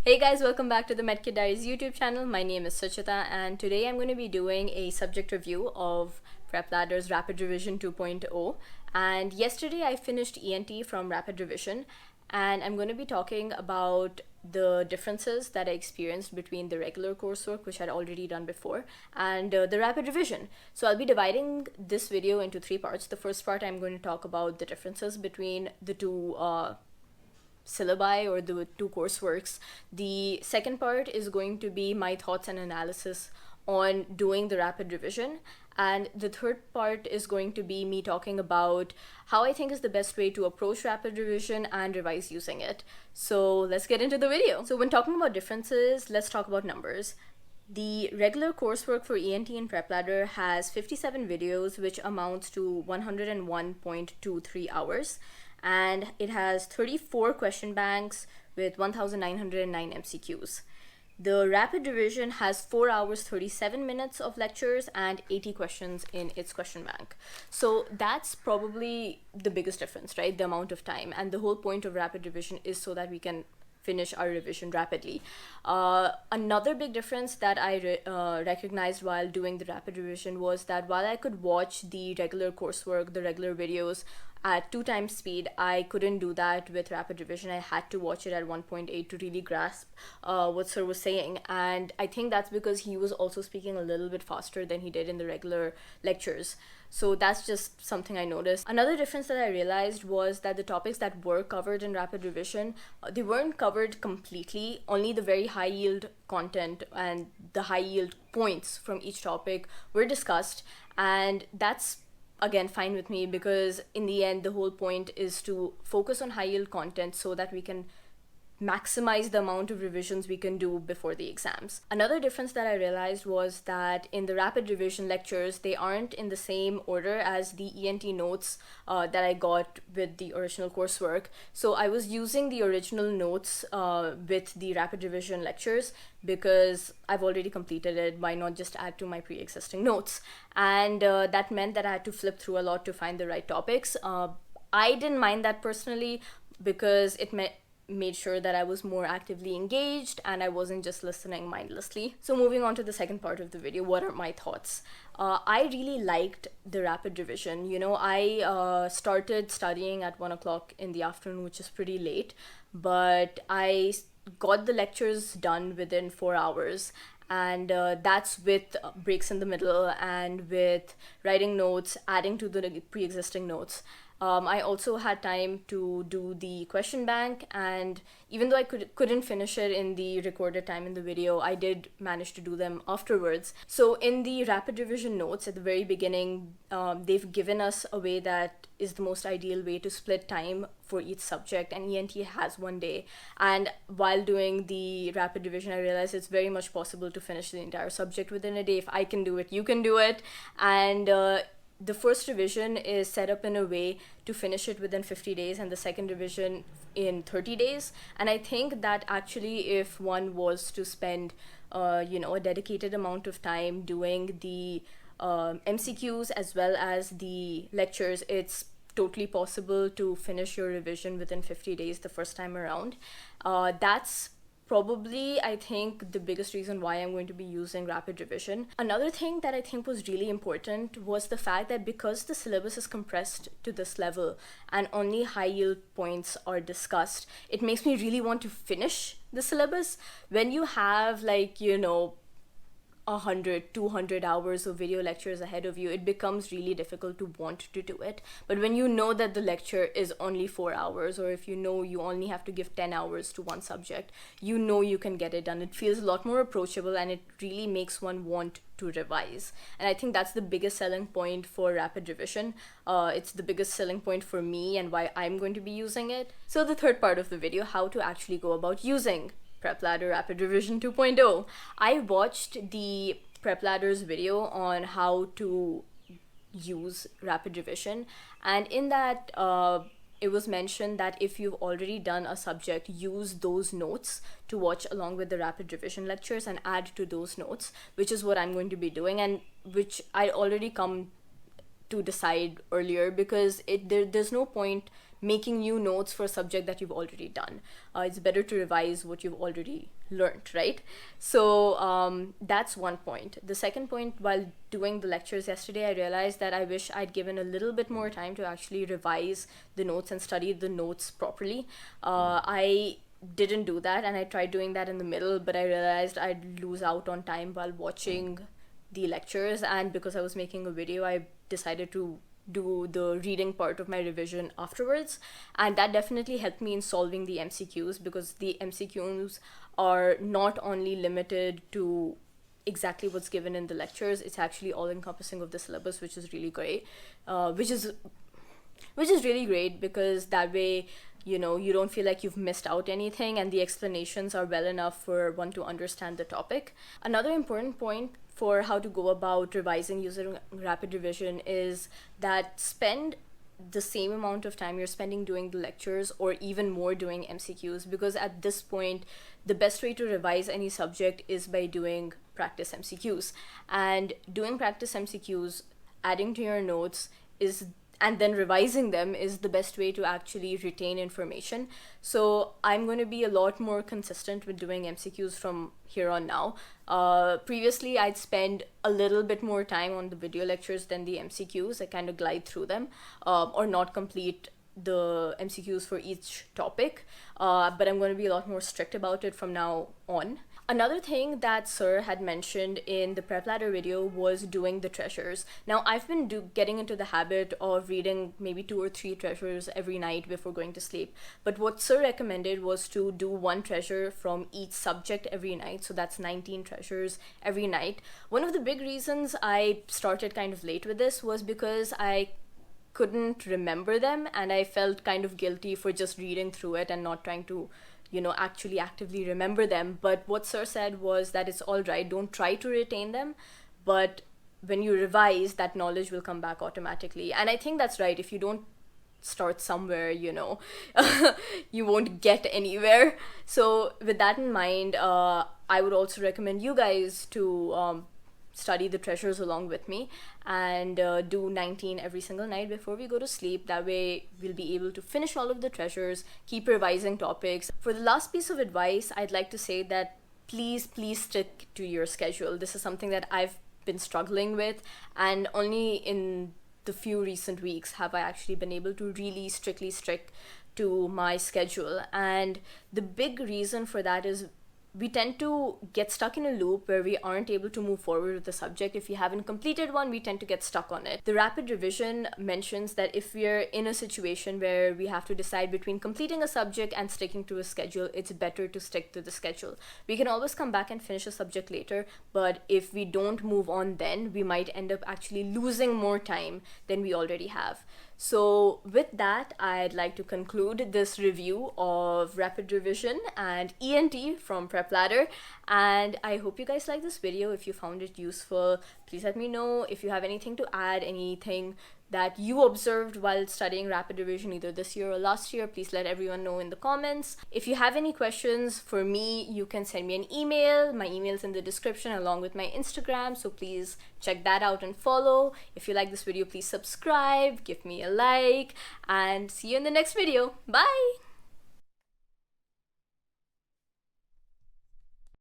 Hey guys, welcome back to the Diaries YouTube channel. My name is Suchita and today I'm going to be doing a subject review of Prepladder's Rapid Revision 2.0. And yesterday I finished ENT from Rapid Revision and I'm going to be talking about the differences that I experienced between the regular coursework, which I'd already done before, and the Rapid Revision. So I'll be dividing this video into three parts. The first part I'm going to talk about the differences between the two syllabi or the two courseworks. The second part is going to be my thoughts and analysis on doing the rapid revision, and the third part is going to be me talking about how I think is the best way to approach rapid revision and revise using it. So let's get into the video. So when talking about differences, let's talk about numbers. The regular coursework for ENT and Prepladder has 57 videos, which amounts to 101.23 hours. And it has 34 question banks with 1,909 MCQs. The rapid revision has 4 hours 37 minutes of lectures and 80 questions in its question bank. So that's probably the biggest difference, right? The amount of time. And the whole point of rapid revision is so that we can finish our revision rapidly. Another big difference that I recognized while doing the rapid revision was that while I could watch the regular coursework, the regular videos at 2 times speed, I couldn't do that with rapid revision. I had to watch it at 1.8 to really grasp what sir was saying, and I think that's because he was also speaking a little bit faster than he did in the regular lectures. So that's just something I noticed. Another difference that I realized was that the topics that were covered in rapid revision, they weren't covered completely. Only the very high yield content and the high yield points from each topic were discussed, and that's again fine with me, because in the end the whole point is to focus on high yield content so that we can maximize the amount of revisions we can do before the exams. Another difference that I realized was that in the rapid revision lectures, they aren't in the same order as the ENT notes that I got with the original coursework. So I was using the original notes with the rapid revision lectures because I've already completed it. Why not just add to my pre-existing notes? And that meant that I had to flip through a lot to find the right topics. I didn't mind that personally because it made sure that I was more actively engaged and I wasn't just listening mindlessly. So moving on to the second part of the video, what are my thoughts? I really liked the rapid revision. You know, I started studying at 1 o'clock in the afternoon, which is pretty late, but I got the lectures done within 4 hours. And that's with breaks in the middle and with writing notes, adding to the pre-existing notes. I also had time to do the question bank, and even though I couldn't finish it in the recorded time in the video, I did manage to do them afterwards. So in the rapid revision notes at the very beginning, they've given us a way that is the most ideal way to split time for each subject, and ENT has 1 day. And while doing the rapid revision, I realized it's very much possible to finish the entire subject within a day. If I can do it, you can do it. And the first revision is set up in a way to finish it within 50 days and the second revision in 30 days. And I think that actually if one was to spend a dedicated amount of time doing the MCQs as well as the lectures, it's totally possible to finish your revision within 50 days the first time around. That's probably, I think, the biggest reason why I'm going to be using rapid revision. Another thing that I think was really important was the fact that because the syllabus is compressed to this level and only high yield points are discussed, it makes me really want to finish the syllabus. When you have 100, 200 hours of video lectures ahead of you, it becomes really difficult to want to do it. But when you know that the lecture is only 4 hours, or if you know you only have to give 10 hours to one subject, you know you can get it done. It feels a lot more approachable and it really makes one want to revise. And I think that's the biggest selling point for rapid revision. It's the biggest selling point for me and why I'm going to be using it. So the third part of the video, how to actually go about using Prepladder Rapid Revision 2.0. I watched the Prepladder's video on how to use rapid revision, and in that it was mentioned that if you've already done a subject, use those notes to watch along with the rapid revision lectures and add to those notes, which is what I'm going to be doing, and which I already come to decide earlier, because there's no point making new notes for a subject that you've already done. It's better to revise what you've already learned, right? So that's one point. The second point, while doing the lectures yesterday, I realized that I wish I'd given a little bit more time to actually revise the notes and study the notes properly. I didn't do that, and I tried doing that in the middle, but I realized I'd lose out on time while watching the lectures, and because I was making a video, I decided to do the reading part of my revision afterwards, and that definitely helped me in solving the MCQs, because the MCQs are not only limited to exactly what's given in the lectures, it's actually all encompassing of the syllabus, which is really great, which is really great, because that way, you know, you don't feel like you've missed out anything, and the explanations are well enough for one to understand the topic. Another important point for how to go about revising using rapid revision is that spend the same amount of time you're spending doing the lectures, or even more doing MCQs, because at this point the best way to revise any subject is by doing practice MCQs, and doing practice MCQs, adding to your notes, is and then revising them is the best way to actually retain information. So I'm going to be a lot more consistent with doing MCQs from here on now. Previously, I'd spend a little bit more time on the video lectures than the MCQs. I kind of glide through them, or not complete the MCQs for each topic, but I'm going to be a lot more strict about it from now on. Another thing that Sir had mentioned in the Prepladder video was doing the treasures. Now, I've been getting into the habit of reading maybe 2 or 3 treasures every night before going to sleep. But what Sir recommended was to do 1 treasure from each subject every night. So that's 19 treasures every night. One of the big reasons I started kind of late with this was because I couldn't remember them, and I felt kind of guilty for just reading through it and not trying to, you know, actually actively remember them. But what Sir said was that it's all right, don't try to retain them, but when you revise, that knowledge will come back automatically. And I think that's right. If you don't start somewhere, you know, you won't get anywhere. So with that in mind, I would also recommend you guys to study the treasures along with me, and do 19 every single night before we go to sleep. That way we'll be able to finish all of the treasures, keep revising topics. For the last piece of advice, I'd like to say that please stick to your schedule. This is something that I've been struggling with, and only in the few recent weeks have I actually been able to really strictly stick to my schedule. And the big reason for that is we tend to get stuck in a loop where we aren't able to move forward with the subject. If we haven't completed one, we tend to get stuck on it. The rapid revision mentions that if we're in a situation where we have to decide between completing a subject and sticking to a schedule, it's better to stick to the schedule. We can always come back and finish a subject later, but if we don't move on then, we might end up actually losing more time than we already have. So with that, I'd like to conclude this review of rapid revision and ENT from Prepladder, and I hope you guys like this video. If you found it useful, please let me know. If you have anything to add, anything that you observed while studying rapid revision either this year or last year, please let everyone know in the comments. If you have any questions for me, you can send me an email. My email is in the description along with my Instagram, so please check that out and follow. If you like this video, please subscribe, give me a like, and see you in the next video. Bye!